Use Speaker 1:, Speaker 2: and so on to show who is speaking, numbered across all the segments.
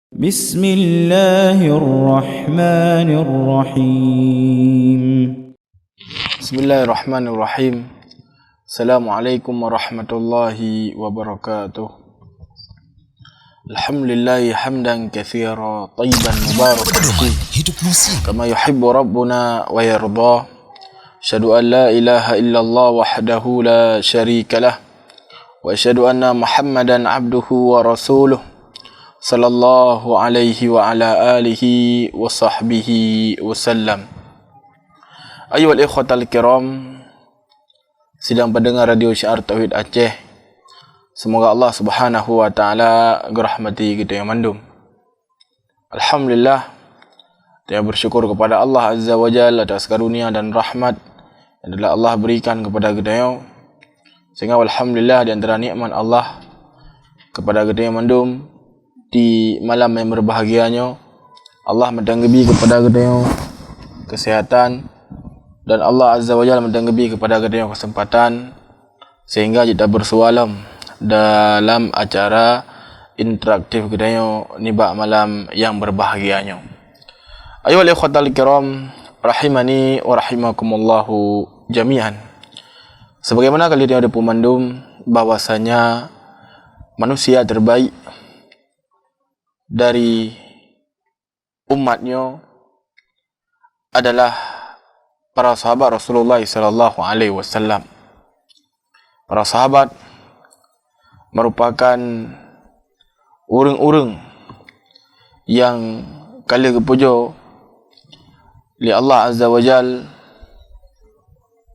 Speaker 1: بسم الله الرحمن الرحيم
Speaker 2: بسم الله الرحمن الرحيم. السلام عليكم ورحمة الله وبركاته. الحمد لله حمدا كثيرا طيبا مباركا فيه كما يحب ربنا ويرضى. أشهد أن لا إله إلا الله وحده لا شريك له وأشهد أن محمدا عبده ورسوله sallallahu alaihi wa ala alihi wa sahbihi wasallam. Ayyuhal ikhwatal kiram, sidang pendengar Radio Syiar Tauhid Aceh, semoga Allah Subhanahu wa taala merahmati kita yang mandum. Alhamdulillah, saya bersyukur kepada Allah Azza wa Jalla atas karunia dan rahmat yang telah Allah berikan kepada kita, sehingga alhamdulillah di antara nikmat Allah kepada kita yang mandum di malam yang berbahagianya, Allah mendanggebi kepada kita kesehatan, dan Allah Azza wa Jalla mendanggebi kepada kita kesempatan sehingga kita bersualam dalam acara interaktif kita nibak malam yang berbahagianya. Ayyuhal ikhwatal kiram, rahimani wa rahimakumullahu jami'an. Sebagaimana kalian ada pemandum bahwasanya manusia terbaik dari umatnya adalah para sahabat Rasulullah sallallahu alaihi wasallam. Para sahabat merupakan orang-orang yang kali kepuja oleh Allah Azza wa Jal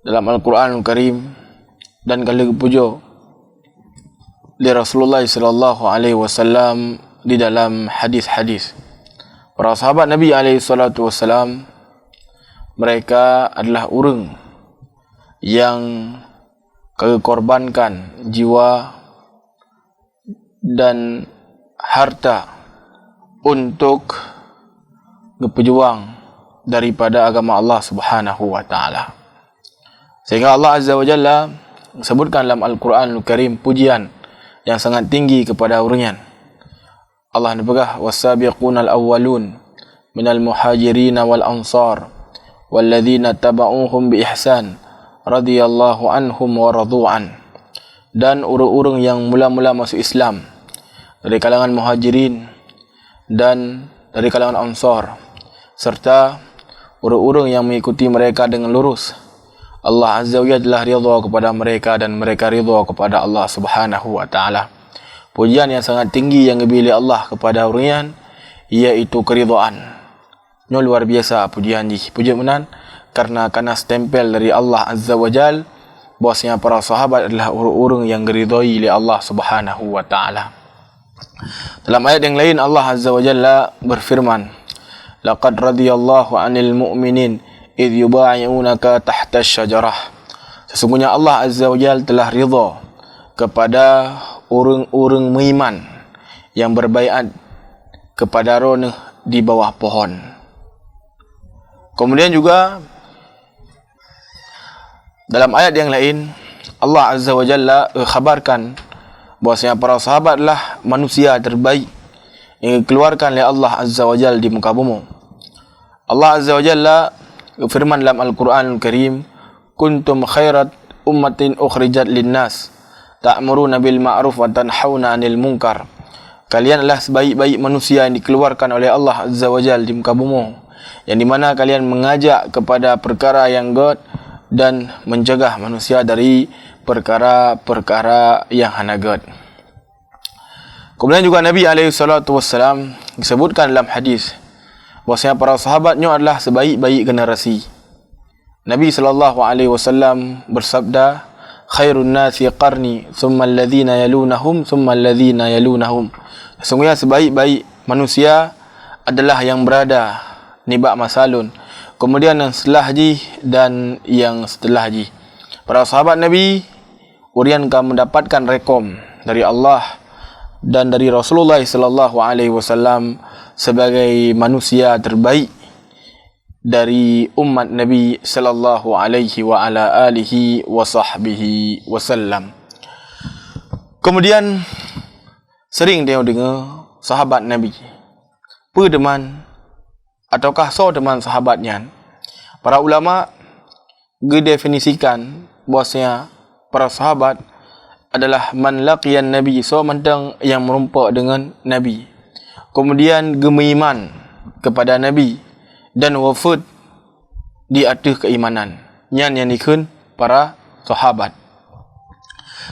Speaker 2: dalam Al-Quranul Karim, dan kali kepuja oleh Rasulullah sallallahu alaihi wasallam di dalam hadis-hadis. Para sahabat Nabi alaihi salatu wassalam, mereka adalah orang yang korbankan jiwa dan harta untuk berjuang daripada agama Allah Subhanahu wa taala. Sehingga Allah Azza wa Jalla sebutkan dalam Al-Quranul Karim pujian yang sangat tinggi kepada orangnya. Allah nebagah was-sabiqunal awwalun minal muhajirin wal ansar walladzina tabauhum bi ihsan radhiyallahu anhum wa radu'an. Dan orang-orang yang mula-mula masuk Islam dari kalangan muhajirin dan dari kalangan ansar, serta orang-orang yang mengikuti mereka dengan lurus. Allah Azza wa Jalla telah ridha kepada mereka dan mereka ridha kepada Allah Subhanahu wa taala. Pujian yang sangat tinggi yang diberi Allah kepada orang, iaitu keridhaan. Ini luar biasa pujian ni. Pujian menan karena stempel dari Allah Azza wa Jal bahwasanya para sahabat adalah orang-orang yang diridhai oleh Allah Subhanahu wa taala. Dalam ayat yang lain Allah Azza wa Jalla berfirman, laqad radiyallahu 'anil mu'minin idh yubayi'unaka tahta asy-syajarah. Sesungguhnya Allah Azza wa Jalla telah ridha kepada orang-orang beriman yang berbaiat kepada Rasul di bawah pohon. Kemudian juga dalam ayat yang lain Allah Azza wa Jalla khabarkan bahwasanya para sahabat adalah manusia terbaik yang dikeluarkan oleh Allah Azza wa Jalla di muka bumi. Allah Azza wa Jalla firman dalam Al-Quranul Karim, kuntum khairat ummatin ukhrijat linnas ta'muruna bil ma'ruf wa tanhauna 'anil munkar. Kalian adalah sebaik-baik manusia yang dikeluarkan oleh Allah Azza wa Jalla di muka bumi, yang di mana kalian mengajak kepada perkara yang baik dan mencegah manusia dari perkara-perkara yang hana baik. Kemudian juga Nabi alaihi salatu wassalam disebutkan dalam hadis bahwasanya para sahabatnya adalah sebaik-baik generasi. Nabi sallallahu alaihi wasallam bersabda, khairun nasi qarni thumma alladhina yalunahum thumma alladhina yalunahum. Sesungguhnya sebaik-baik manusia adalah yang berada nibak masalun, kemudian yang setelah haji dan yang setelah haji. Para sahabat Nabi urian kamu mendapatkan rekom dari Allah dan dari Rasulullah sallallahu alaihi wasallam sebagai manusia terbaik dari umat Nabi sallallahu alaihi wa ala alihi wa sahbihi wasallam. Kemudian sering dia dengar sahabat Nabi deman ataukah so deman sahabatnya. Para ulama gedefinisikan bahwasanya para sahabat adalah man laqiyan nabi, so mentang yang merumpak dengan nabi, kemudian gemeiman kepada nabi dan wafud di atas keimanan yang dikun para sahabat.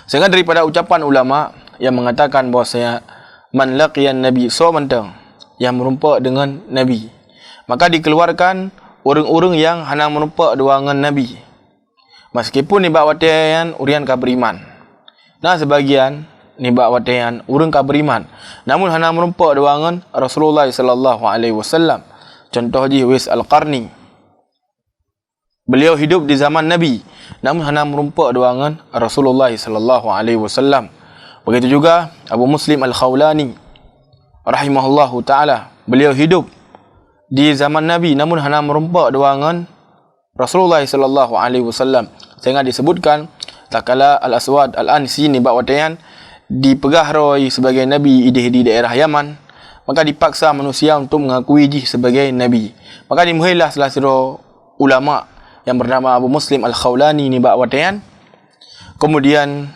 Speaker 2: Sehingga daripada ucapan ulama yang mengatakan bahwasanya man laqiyan nabi, so mentang yang merumpak dengan nabi, maka dikeluarkan orang-orang yang hana merumpak dengan nabi, meskipun nibak watayan urian ka beriman. Nah sebagian nibak watayan urang ka beriman namun hana merumpak dengan Rasulullah sallallahu alaihi wasallam. Contoh ji Wais Al-Qarni, beliau hidup di zaman Nabi namun hana merumpak dengan Rasulullah sallallahu alaihi wasallam. Begitu juga Abu Muslim Al-Khawlani rahimahullahu taala, beliau hidup di zaman Nabi namun hana merumpak dengan Rasulullah sallallahu alaihi wasallam. Sehingga disebutkan takala Al-Aswad Al-Ansi ni bak watayan dipegah roy sebagai nabi di daerah Yaman, maka dipaksa manusia untuk mengakui dia sebagai nabi. Maka dimuhailah salah satu ulama yang bernama Abu Muslim Al-Khawlani ni bak watayan, kemudian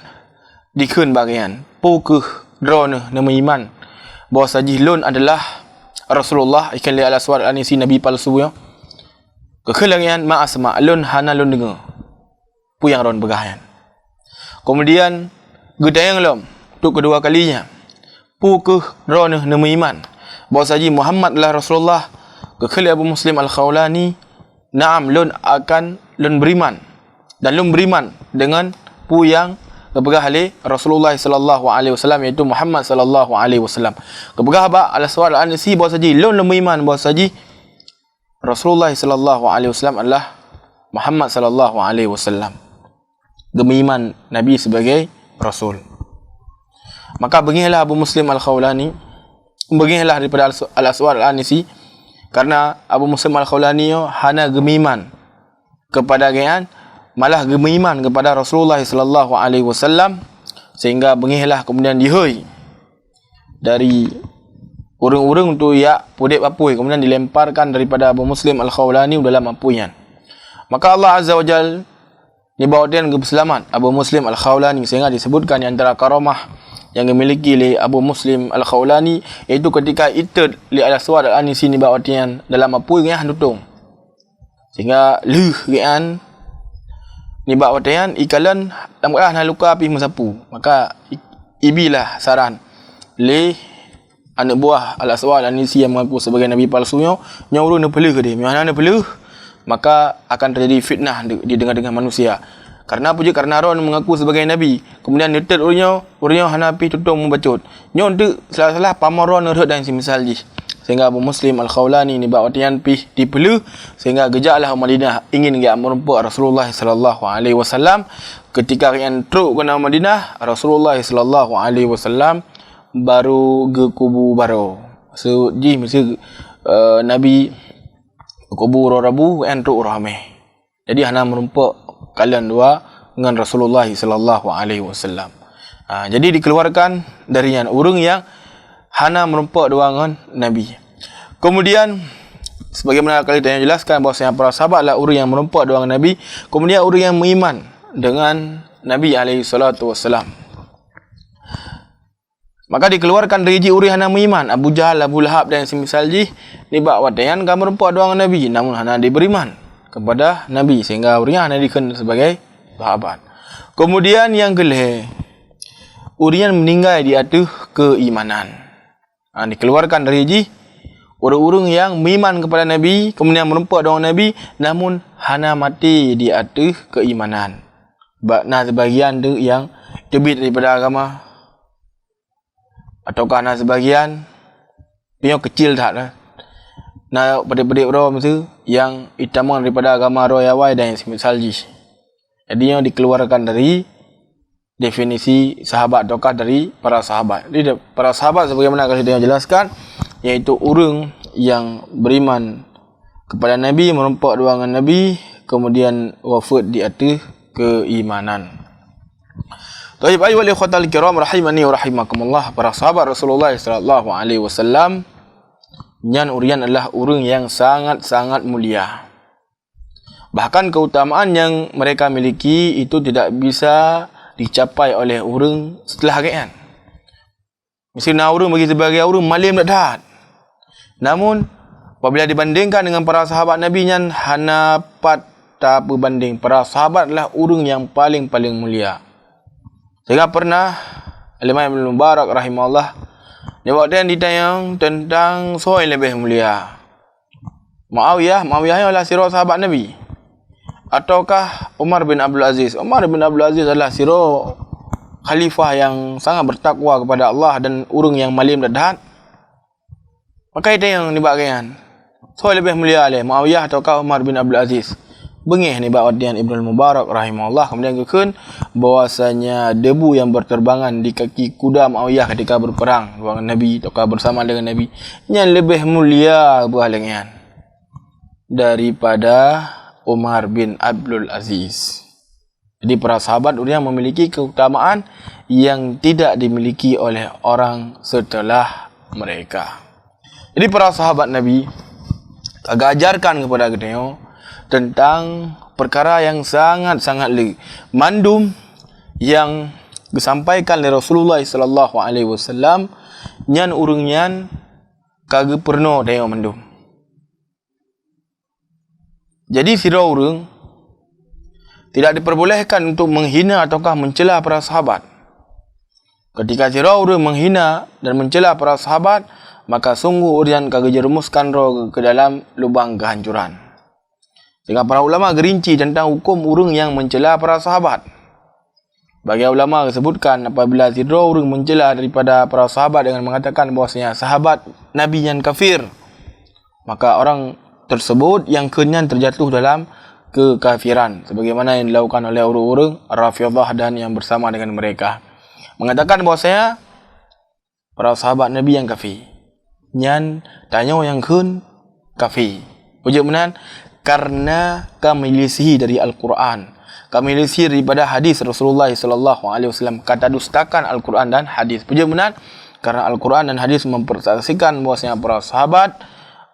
Speaker 2: dikun bagian pukeh drone nama iman bahawa sajilun adalah Rasulullah ikan li Al-Aswad Al-Ansi nabi palsu ya. Kekelangan ma'asma lun hana lun dengar pu yang ron begahan. Kemudian gedayang lom untuk kedua kalinya pukeh drone nama iman bahawa saji Muhammad adalah Rasulullah. Kekali Abu Muslim Al-Khawlani, na'am lun akan lun beriman dan lun beriman dengan pu yang kebegah oleh Rasulullah sallallahu alaihi wasallam, iaitu Muhammad sallallahu alaihi wasallam. Kebegah ba Al-Aswad Al-Ansi bahawa saji lun beriman bahawa saji Rasulullah sallallahu alaihi wasallam adalah Muhammad sallallahu alaihi wasallam. Gemeiman Nabi sebagai Rasul. Maka beginilah Abu Muslim Al-Khawlani, beginilah daripada Al-Aswad Al-Ansi, karena Abu Muslim Al-Khawlani hana gemeiman kepada gian, malah gemeiman kepada Rasulullah sallallahu alaihi wasallam, sehingga beginilah kemudian dihoi dari urang-urang tu ya pudek apui, kemudian dilemparkan daripada Abu Muslim Al-Khawlani dalam apuian. Maka Allah Azza wa Jal ni bawa dia ke selamat Abu Muslim Al-Khawlani, sehingga disebutkan di antara karamah yang dimiliki oleh Abu Muslim Al-Khawlani iaitu ketika itad li Al-Aswad Al-Ansi ni bawa dia dalam apui yang tutung, sehingga leh gian ni bawa dia ikalan tamkah nak luka api mesapu. Maka ibilah saran le anak buah Al-Aswad Al-Ansi yang mengaku sebagai nabi palsunya, nyauru ne peleh dia, mana ne peleh, maka akan terjadi fitnah di dengar-dengar manusia. Karena apa je? Karena Ron mengaku sebagai nabi, kemudian netet urnya hana pi tutung membacut. Nyon tu salah-salah pamaron nerhut dan semisal ji. Sehingga Abu Muslim Al-Khawlani ni bawa tian pi dipelu, sehingga gejaklah Madinah ingin dia merumpak Rasulullah sallallahu alaihi wasallam. Ketika yang truk ke Madinah, Rasulullah sallallahu alaihi wasallam baru ke kubu baru. So ji mesti nabi kubur Rabu and truk ramai. Jadi hana merumpak kalian dua dengan Rasulullah sallallahu alaihi wasallam. Jadi dikeluarkan dari orang yang hana merumpak dengan nabi. Kemudian sebagaimana kali tadi jelaskan bahawa para sahabat adalah orang yang merumpak dengan nabi, kemudian orang yang beriman dengan nabi alaihi salatu wasallam. Maka dikeluarkan dari orang hana beriman, Abu Jahal, Abu Lahab dan semisal ji ni bak watayan kan merumpak dengan nabi namun hana diberiman kepada nabi, sehingga orang hana dikenal sebagai sahabat. Kemudian yang kelih, orang yang meninggal di atas keimanan. Dikeluarkan dari ji orang-orang yang beriman kepada nabi kemudian merumpak dengan nabi namun hana mati di atas keimanan. Nah sebagian tu yang terbit daripada agama, ataukah nah sebagian yang kecil tak lah. Nah pada-pada orang mesti yang itaman daripada agama royawai dan yang semisal ji. Jadi yang dikeluarkan dari definisi sahabat ataukah dari para sahabat. Jadi para sahabat sebagaimana kali saya jelaskan, iaitu orang yang beriman kepada nabi, merumpak dengan nabi, kemudian wafat di atas keimanan. Baik, ayuhal ikhwatal kiram rahimani wa rahimakumullah, para sahabat Rasulullah sallallahu alaihi wasallam Nyan urian adalah urang yang sangat-sangat mulia. Bahkan keutamaan yang mereka miliki itu tidak bisa dicapai oleh urang setelah hakian. Mesti nak urang bagi sebagai urang malim dak. Namun apabila dibandingkan dengan para sahabat Nabi, nyan hana tak berbanding. Para sahabat adalah urang yang paling mulia. Sehingga pernah Imam Ibn Mubarak rahimahullah dia waktu yang ditanya tentang siapa yang lebih mulia, Muawiyah adalah sirah sahabat Nabi, ataukah Umar bin Abdul Aziz? Umar bin Abdul Aziz adalah sirah khalifah yang sangat bertakwa kepada Allah dan urang yang malim dadat. Maka itu yang dibagaikan, siapa lebih mulia oleh Muawiyah ataukah Umar bin Abdul Aziz? Bengih ni ba'wadian Ibn Mubarak rahimahullah. Kemudian kekun bahwasanya debu yang berterbangan di kaki kuda Muawiyah ketika berperang dengan Nabi ataukah bersama dengan Nabi yang lebih mulia berhalangan daripada Umar bin Abdul Aziz. Jadi para sahabat yang memiliki keutamaan yang tidak dimiliki oleh orang setelah mereka. Jadi para sahabat Nabi agak ajarkan kepada kita tentang perkara yang sangat-sangat mandum yang disampaikan oleh Rasulullah sallallahu alaihi wasallam, nyan urang nyan kagak pernah tengok mandum. Jadi sira urang tidak diperbolehkan untuk menghina ataukah mencela para sahabat. Ketika sira urang menghina dan mencela para sahabat, maka sungguh urang kagak jerumuskan ro ke dalam lubang kehancuran. Sehingga para ulama gerinci tentang hukum urang yang mencela para sahabat. Bagi ulama disebutkan apabila sira urang mencela daripada para sahabat dengan mengatakan bahwasanya sahabat Nabi yang kafir, maka orang tersebut yang kenyan terjatuh dalam kekafiran sebagaimana yang dilakukan oleh orang-orang Rafidhah dan yang bersama dengan mereka. Mengatakan bahwasanya para sahabat Nabi yang kafir. Nyan tanya yang kun kafir. Wujud menan karena kami lisihi dari Al-Quran, kami lisihi daripada hadis Rasulullah sallallahu alaihi wasallam, kata dustakan Al-Quran dan hadis. Puji benar karena Al-Quran dan hadis mempersaksikan bahwasanya para sahabat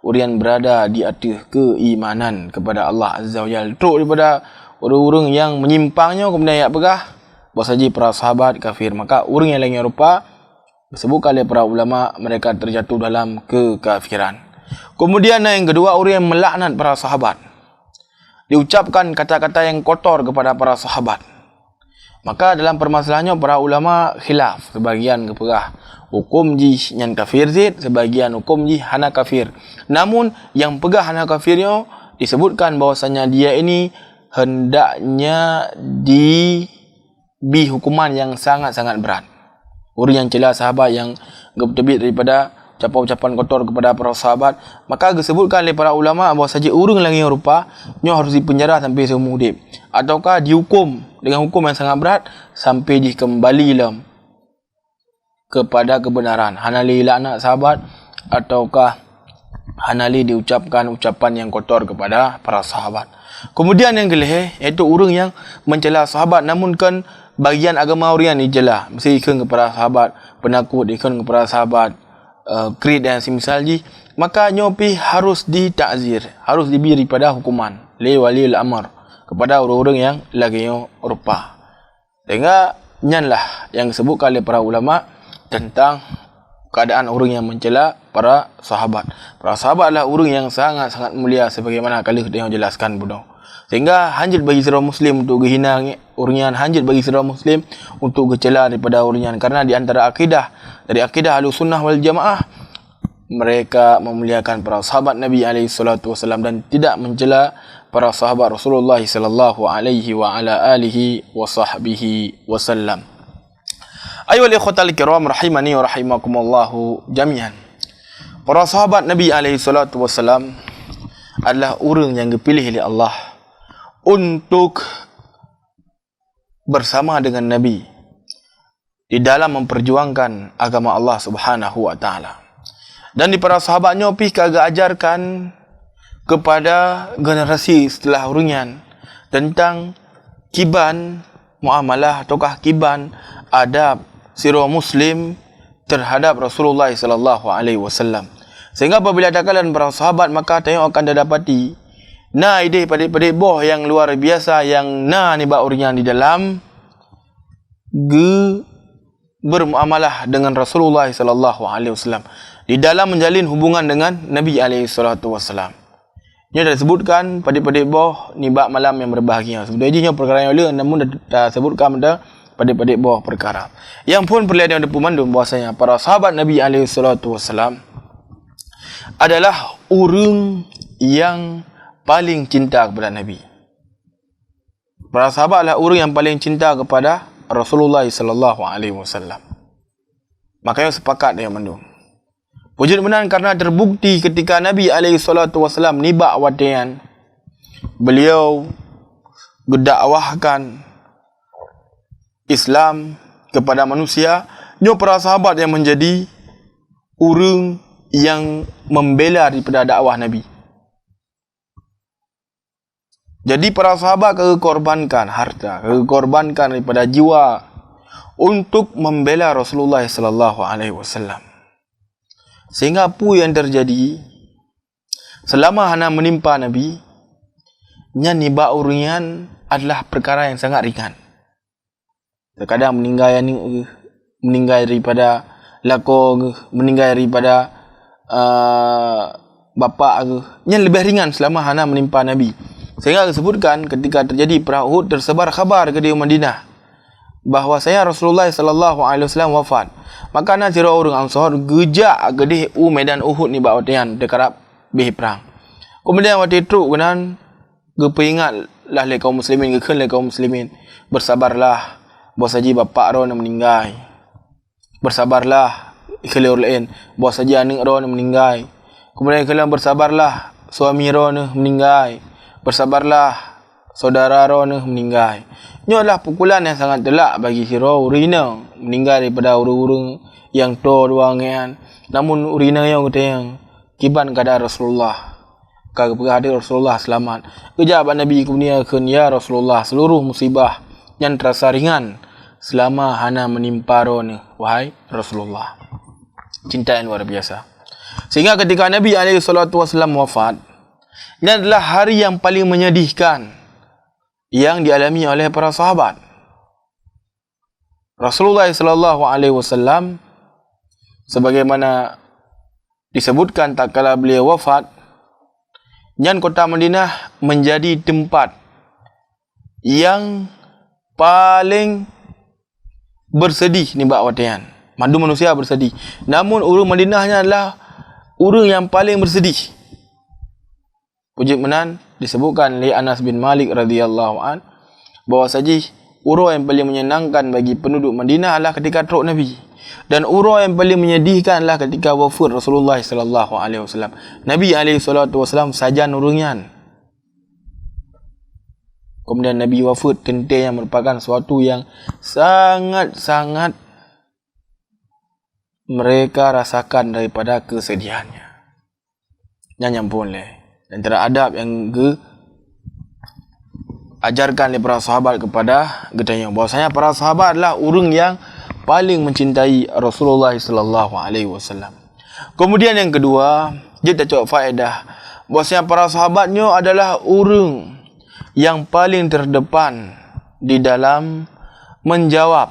Speaker 2: urian berada di atas keimanan kepada Allah Azza wa Jalla. Teruk daripada orang-orang yang menyimpangnya kemudian ayat pegah bahwasanya para sahabat kafir, maka orang yang lain rupa disebutkan oleh para ulama mereka terjatuh dalam kekafiran. Kemudian yang kedua, orang yang melaknat para sahabat, diucapkan kata-kata yang kotor kepada para sahabat. Maka dalam permasalahannya para ulama khilaf, sebagian kepegah hukum ji yang kafir zid, sebagian hukum ji hana kafir. Namun yang pegah hana kafirnya disebutkan bahwasanya dia ini hendaknya hukuman yang sangat-sangat berat. Orang yang cela sahabat, yang terbit daripada ucapan-ucapan kotor kepada para sahabat, maka disebutkan oleh para ulama bahawa saja orang lagi yang rupa nya harus dipenjara sampai seumur hidup, ataukah dihukum dengan hukum yang sangat berat sampai dikembalilah kepada kebenaran. Hanali laknat sahabat ataukah hanali diucapkan ucapan yang kotor kepada para sahabat. Kemudian yang kelih iaitu orang yang mencela sahabat namun kan bagian agama orang dijela, mesti ikut kepada sahabat, penakut ikut kepada sahabat, krid dan semisal ji, maka nyopi harus ditakzir, harus diberi pada hukuman li waliul amr kepada orang-orang yang lagi rupa. Sehingga nyanlah yang disebutkan oleh para ulama tentang keadaan orang yang mencela para sahabat. Para sahabat adalah orang yang sangat-sangat mulia sebagaimana kali kita jelaskan bodoh. Sehingga hanjit bagi seorang muslim untuk menghina orang, hanjit bagi seorang muslim untuk mencela daripada orang, karena di antara akidah dari akidah Ahlussunnah wal Jamaah mereka memuliakan para sahabat Nabi alaihi salatu wasallam dan tidak mencela para sahabat Rasulullah sallallahu alaihi wa ala alihi wa sahbihi wasallam. Ayyuhal ikhwatal kiram rahimani wa rahimakumullah jami'an. Para sahabat Nabi alaihi salatu wasallam adalah orang yang dipilih oleh Allah untuk bersama dengan Nabi di dalam memperjuangkan agama Allah Subhanahu wa taala. Dan di para sahabatnya pi kagak ajarkan kepada generasi setelah urunyan tentang kiban muamalah ataukah kiban adab sirah muslim terhadap Rasulullah sallallahu alaihi wasallam. Sehingga apabila ada kalian para sahabat, maka tengok akan dapati ide padik-padik boh yang luar biasa, yang ni ba orang di dalam bermuamalah dengan Rasulullah sallallahu alaihi wasallam, di dalam menjalin hubungan dengan Nabi alaihi salatu wasallam. Ini dah disebutkan padik-padik boh ni ba malam yang berbahagia. Sebenarnya perkara yang lain namun dah sebutkan pada padik-padik boh perkara. Yang pun perlihat yang dipemandung bahwasanya para sahabat Nabi alaihi salatu wasallam adalah orang yang paling cinta kepada Nabi. Para sahabat adalah orang yang paling cinta kepada Rasulullah sallallahu alaihi wasallam. Makanya sepakat dia mandung. Wujud benar karena terbukti ketika Nabi alaihi salatu wasallam nibak wadian, beliau berdakwahkan Islam kepada manusia, nyo para sahabat yang menjadi orang yang membela daripada dakwah Nabi. Jadi para sahabat kekorbankan harta, kekorbankan daripada jiwa untuk membela Rasulullah sallallahu alaihi wasallam. Sehingga apa yang terjadi selama hana menimpa Nabi, niba urian adalah perkara yang sangat ringan. Terkadang meninggal daripada lako, meninggal daripada bapa yang lebih ringan selama hana menimpa Nabi. Sehingga disebutkan ketika terjadi perang Uhud, tersebar khabar ke di Madinah bahwasanya Rasulullah sallallahu alaihi wasallam wafat. Maka na sira orang Ansar gejak ke di medan Uhud ni bawatian dekat bih perang. Kemudian waktu itu kenan gepeingat lah le kaum muslimin, gekeun le kaum muslimin, bersabarlah bos haji bapa ro meninggal. Bersabarlah ikhlas lain bos haji anak ro meninggal. Kemudian kalian bersabarlah suami ro meninggal. Bersabarlah saudara ro meninggal. Ini adalah pukulan yang sangat telak bagi hero urina meninggal daripada urung-urung yang to duangan. Namun urina yang yang kiban kada Rasulullah. Kaga hadir Rasulullah selamat. Kejap Nabi kemudian ya Rasulullah, seluruh musibah yang terasa ringan selama hana menimpa ro wahai Rasulullah. Cinta yang luar biasa. Sehingga ketika Nabi alaihi salatu wasallam wafat, ini adalah hari yang paling menyedihkan yang dialami oleh para sahabat. Rasulullah sallallahu alaihi wasallam sebagaimana disebutkan tak kala beliau wafat, yang kota Madinah menjadi tempat yang paling bersedih ni bak watian. Mandu manusia bersedih. Namun urang Madinahnya adalah urang yang paling bersedih. Puji menan disebutkan oleh Anas bin Malik radhiyallahu an bahawa saja urang yang paling menyenangkan bagi penduduk Madinah adalah ketika teruk Nabi, dan urang yang paling menyedihkan adalah ketika wafat Rasulullah sallallahu alaihi wasallam. Nabi alaihi salatu wasallam saja nurungan. Kemudian Nabi wafat tentu yang merupakan sesuatu yang sangat-sangat mereka rasakan daripada kesedihannya. Yang boleh. Dan teradab yang ajarkan oleh para sahabat kepada getanya bahwasanya para sahabat adalah orang yang paling mencintai Rasulullah sallallahu alaihi wasallam. Kemudian yang kedua, kita cakap faedah bahwasanya para sahabatnya adalah orang yang paling terdepan di dalam menjawab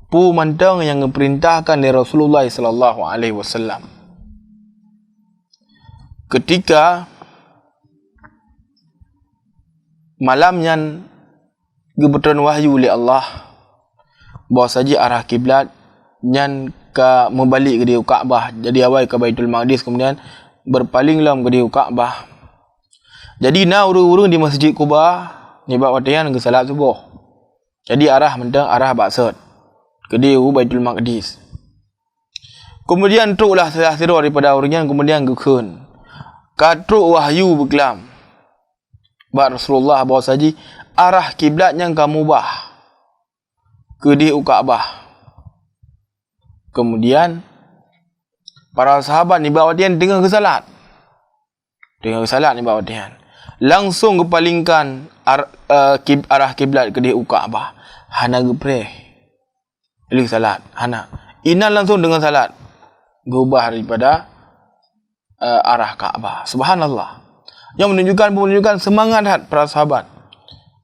Speaker 2: pemantang yang diperintahkan oleh Rasulullah sallallahu alaihi wasallam. Ketika malam yang kebetulan wahyu oleh Allah bahawa saja arah kiblat yang ke membalik ke dia Kaabah, jadi awal ke Baitul Maqdis, kemudian berpalinglah ke dia Kaabah. Jadi na urung-urung di Masjid Quba ni bab watian ke salat subuh. Jadi arah mendang arah baksud ke dia Baitul Maqdis. Kemudian truklah sira daripada orang yang kemudian gekeun. Katruk wahyu berkelam bak Rasulullah bahawa saji arah kiblat yang kamu ubah ke di Kaabah. Kemudian para sahabat ni bawa dia tengah ke salat. Tengah ke salat ni bawa dia. Langsung kepalingkan arah kiblat ke di Kaabah. Hana gepreh. Pilih salat. Hana. Inan langsung dengan salat. Berubah daripada arah Kaabah. Subhanallah. Yang menunjukkan semangat para sahabat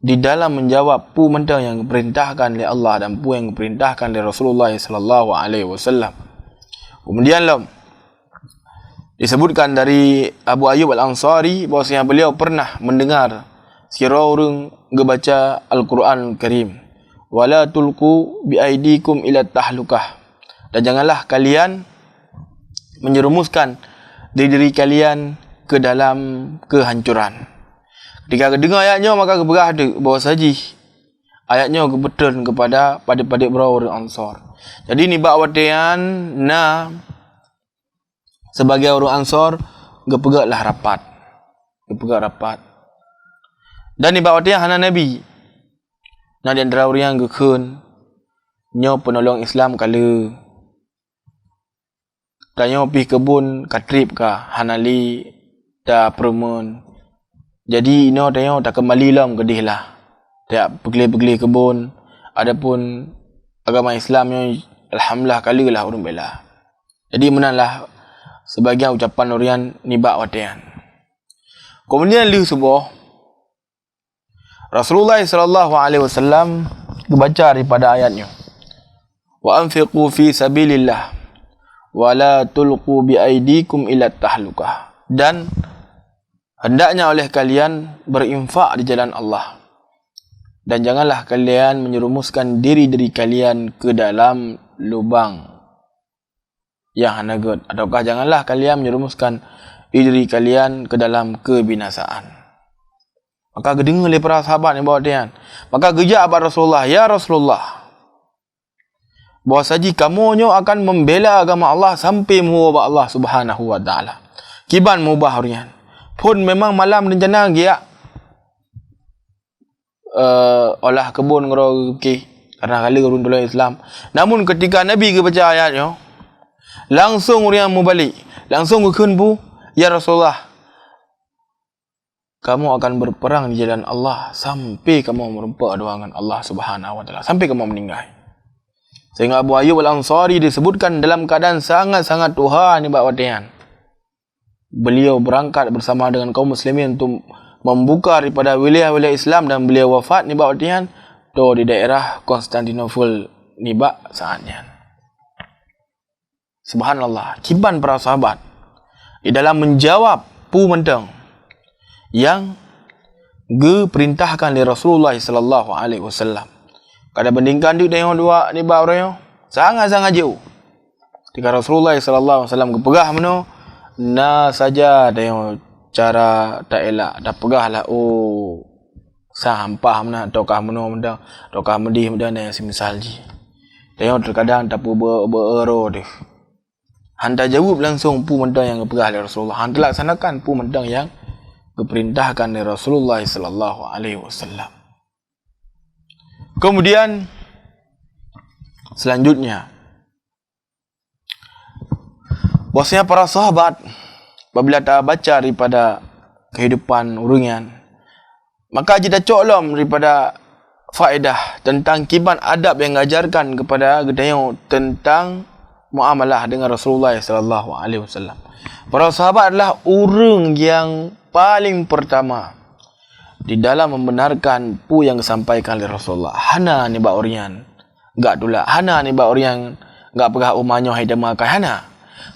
Speaker 2: di dalam menjawab pu mentang yang diperintahkan oleh Allah dan pu yang diperintahkan oleh Rasulullah sallallahu alaihi wasallam. Kemudian disebutkan dari Abu Ayyub Al-Ansari bahwasanya beliau pernah mendengar sira urang ngebaca Al-Quran Karim. Wala tulqu biaidikum ila tahlukah. Dan janganlah kalian menyerumuskan diri kalian ke dalam kehancuran. Ketika dengar ayatnya maka keberah bahawa saji ayatnya kebetulan kepada padik-padik orang Ansar. Jadi ni bakwatian na sebagai orang Ansar gepegaklah rapat. Gepegak rapat. Dan ni bakwatian hana Nabi. Na di antara orang yang gekun nyo penolong Islam kala tanya pergi kebun katrip kah hanali dah permun. Jadi ino tanya tak kembali lah gedih lah. Tak pergi kebun. Adapun agama Islam yang alhamdulillah kala lah orang bela. Jadi menanlah sebagian ucapan orang nibak watian. Kemudian lihat sebuah Rasulullah sallallahu alaihi wasallam baca daripada ayatnya. Wa anfiqu fi sabilillah wa la tulqu bi aidikum ila tahlukah. Dan hendaknya oleh kalian berinfak di jalan Allah. Dan janganlah kalian menyerumuskan diri-diri kalian ke dalam lubang yang hanagut. Ataukah janganlah kalian menyerumuskan diri kalian ke dalam kebinasaan. Maka gedengar oleh para sahabat yang bawa dia. Maka gejak abad Rasulullah, ya Rasulullah, bahawa saji kamu akan membela agama Allah sampai mengubah Allah subhanahu wa ta'ala. Kiban mengubah harian. Pun memang malam rencana dia olah kebun ngeroki karena kali urun tolong Islam. Namun ketika Nabi baca ayatnya, langsung orang mau balik. Langsung ke bu, ya Rasulullah, kamu akan berperang di jalan Allah sampai kamu merempak doangan Allah subhanahu wa ta'ala. Sampai kamu meninggal. Sehingga Abu Ayyub Al-Ansari disebutkan dalam keadaan sangat-sangat Tuhan ni bakwatian. Beliau berangkat bersama dengan kaum muslimin untuk membuka daripada wilayah-wilayah Islam dan beliau wafat ni bakwatian di daerah Konstantinopel ni bak saatnya. Subhanallah. Kiban para sahabat di dalam menjawab pu mentang yang diperintahkan oleh Rasulullah sallallahu alaihi wasallam. Kada bandingkan dia dengan dua ni ba orang sangat-sangat jauh. Ketika Rasulullah sallallahu alaihi wasallam kepegah meno na saja dengan cara tak elak dah pegahlah sampah mana tokah meno menda tokah medih menda yang semisal ji. Tengok terkadang tak berero deh. Handa jawab langsung pu menda yang kepegah oleh Rasulullah. Handa laksanakan pu menda yang diperintahkan oleh Rasulullah sallallahu alaihi wasallam. Kemudian selanjutnya bahwasanya para sahabat apabila tak baca daripada kehidupan urungan, maka kita coklom daripada faedah tentang kiban adab yang diajarkan kepada gedayang tentang muamalah dengan Rasulullah sallallahu alaihi wasallam. Para sahabat adalah orang yang paling pertama di dalam membenarkan pu yang disampaikan oleh Rasulullah. Hana ni ba orian enggak tula. Hana ni ba orian enggak pegah umahnya haida makai hana.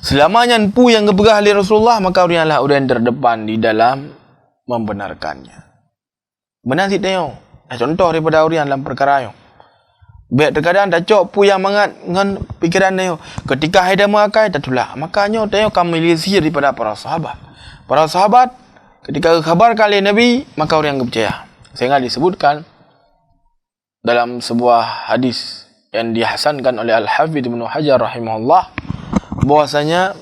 Speaker 2: Selamanya pu yang kepegah oleh Rasulullah maka orianlah orang terdepan di dalam membenarkannya. Benar si tengok. Contoh daripada orian dalam perkara yo. Baik terkadang tak cok pu yang mangat dengan pikiran dia. Ketika haida makai tak tula. Makanya tengok kami lisir daripada para sahabat. Para sahabat ketika khabar kali Nabi, maka orang yang percaya. Sehingga disebutkan dalam sebuah hadis yang dihasankan oleh Al-Hafidh Ibnu Hajar rahimahullah, bahwasanya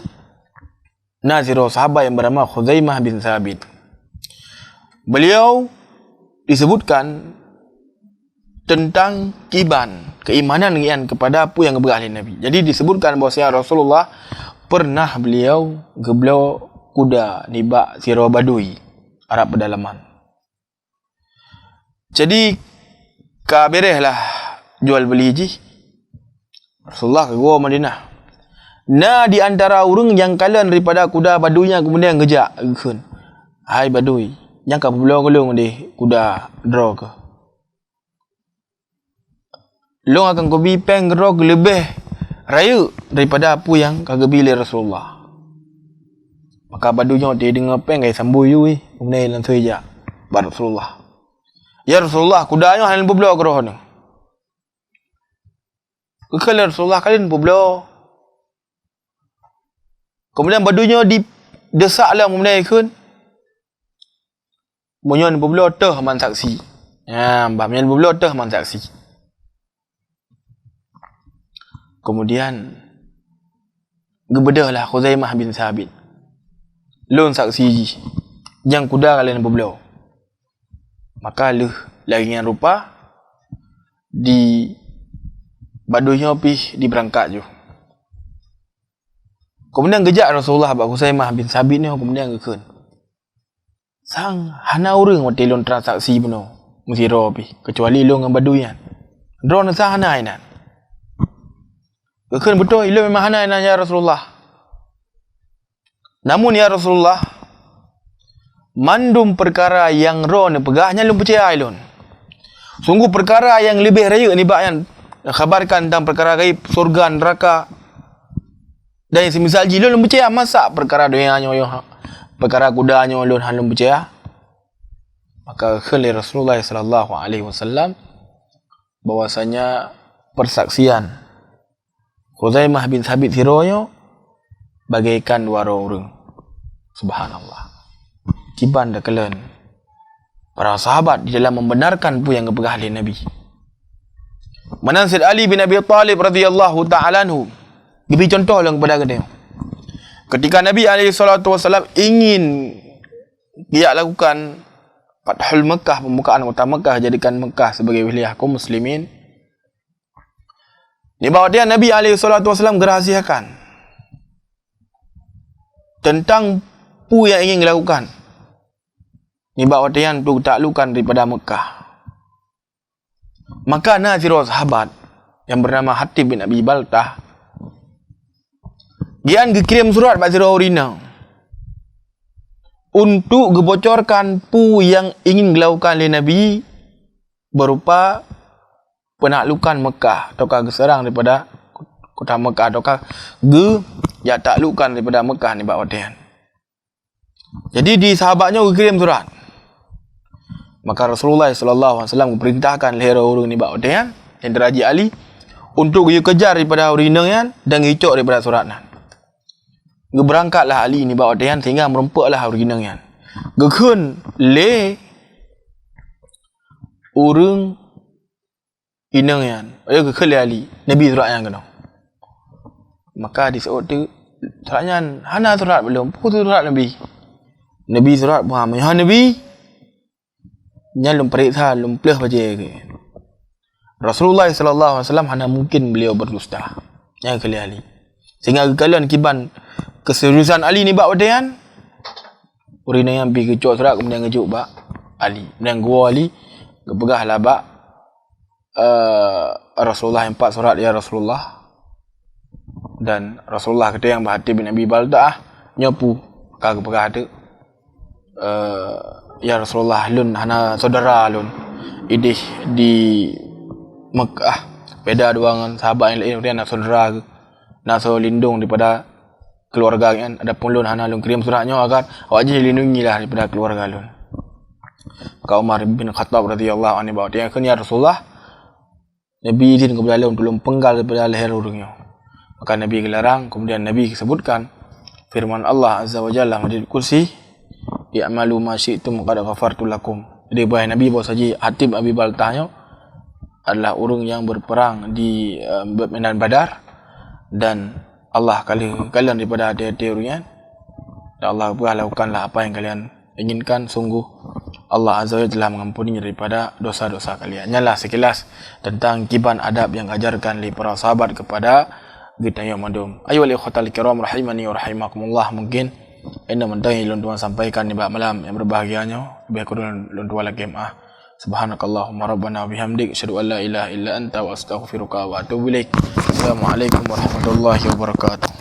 Speaker 2: Naziru sahabat yang bernama Khuzaimah bin Thabit. Beliau disebutkan tentang kiban, keimanan yang kepada apa yang berkali Nabi. Jadi disebutkan bahwasanya Rasulullah pernah beliau kuda nibak sirah badui Arab pedalaman. Jadi kaberehlah jual beli ji Rasulullah ke gua Madinah. Na di antara urang yang kalian daripada kuda baduinya kemudian gejak ikun. Hai badui, yang kau belong deh kuda draw ke. Long akan kau bipeng draw lebih raya daripada apa yang kau bila Rasulullah. Maka badunya dia dengar peng kai sambui ui, kemudian langsung ejak bar Rasulullah. Ya Rasulullah, kudanya hal berbelok ke roh ni. Kekal Rasulullah kalian berbelok. Kemudian badunya didesaklah kemudian ikut. Munyon berbelok teh man saksi. Ya, mbaknya berbelok teh man saksi. Kemudian gebedahlah Khuzaimah bin Sabit. Lon saksi yang kuda kalian berbelok. Maka lagian rupa di badunya pih diberangkat je. Kemudian gejak Rasulullah bak Khuzaimah bin Sabit ni kemudian gekun. Sang hana urang mati lon transaksi beno. Mesti ro pih kecuali lon dengan baduian. Ro na sang hana inan. Gekun betul ilo memang hana inan ya Rasulullah. Namun ya Rasulullah, mandum perkara yang ro ni pegahnya lon percaya ilon. Sungguh perkara yang lebih raya ni bak yang khabarkan tentang perkara gaib surga neraka dan yang semisal jilun lun percaya masa perkara doanya perkara kudanya lun halun percaya. Maka khali Rasulullah sallallahu alaihi wasallam bahwasanya persaksian Khuzaimah bin Sabit siroyo bagaikan dua orang. Subhanallah. Kiban dah kalian para sahabat di dalam membenarkan apa yang kepegah oleh Nabi. Manasid Ali bin Abi Talib radhiyallahu ta'ala anhu. Beri contoh lah kepada kita. Ketika Nabi SAW ingin dia lakukan Fathul Mekah, pembukaan kota Mekah, jadikan Mekah sebagai wilayah kaum muslimin. Di bawah dia Nabi SAW gerahasiakan tentang apa yang ingin dilakukan. Di bawah dia untuk taklukan daripada Mekah. Maka nazirul sahabat yang bernama Hatib bin Abi Baltah dia kirim surat pada Zirah Urina untuk gebocorkan pu yang ingin dilakukan oleh Nabi berupa penaklukan Mekah ataukah geserang daripada kota Mekah ataukah ya taklukan daripada Mekah ni bawah dia. Jadi di sahabatnya kirim surat. Maka Rasulullah SAW memerintahkan leher orang ni bawah dia yang Raja Ali untuk dia kejar daripada Urina dan ngicok daripada surat nan. Berangkatlah Ali ni bawa dia sehingga merempaklah Urina yan. Gekun le urang inang yan. Ayo gekun le Ali. Nabi surat yang kena. Maka di saat tu suratnya hana surat belum. Putus surat Nabi. Nabi surat Muhammad. Ya Nabi. Nyalum periksa lum pleh baca ke. Rasulullah sallallahu alaihi wasallam hana mungkin beliau berdusta. Yang kali Ali. Sehingga kalian kiban keseriusan Ali ni bak wadian. Urina yang pergi kecok surat kemudian ngejuk bak Ali. Kemudian gua Ali kepegahlah bak Rasulullah yang 4 surat ya Rasulullah. Dan Rasulullah kata yang Hatib bin Abi Baltah nyapu kagak kepegah ada. Ya Rasulullah lun hana saudara lun idih di Mekah beda dua dengan sahabat yang lain kemudian nak saudara ke nak so lindung daripada keluarga kan. Adapun lun hana lun kirim suratnya agar awak je lindungilah daripada keluarga lun. Kau Umar bin Khattab radhiyallahu anhu bahawa dia kan ya Rasulullah Nabi izin kepada lun tolong penggal daripada leher urungnya. Maka Nabi gelarang. Kemudian Nabi sebutkan firman Allah Azza wa Jalla Hadis Qudsi, "I'malu ma syi'tum qad ghafartu lakum." Jadi bahaya Nabi bahawa saja Hatib Abi Baltahnya adalah orang yang berperang di medan Badar dan Allah kalian daripada hati-hati orangnya. Dan Allah lakukanlah apa yang kalian inginkan. Sungguh Allah Azza wa Jalla telah mengampuni daripada dosa-dosa kalian. Nyalah sekilas tentang kiban adab yang ajarkan oleh para sahabat kepada kita yang madum. Ayyuhal ikhwatal kiram rahimani wa rahimakumullah. Mungkin ini mentangi lun tuan sampaikan di malam yang berbahagianya. Lebih kurang lun tuan lagi Subhanakallahumma rabbana wa bihamdik asyhadu an la ilaha illa anta wa astaghfiruka wa atubu ilaik. Assalamualaikum warahmatullahi wabarakatuh.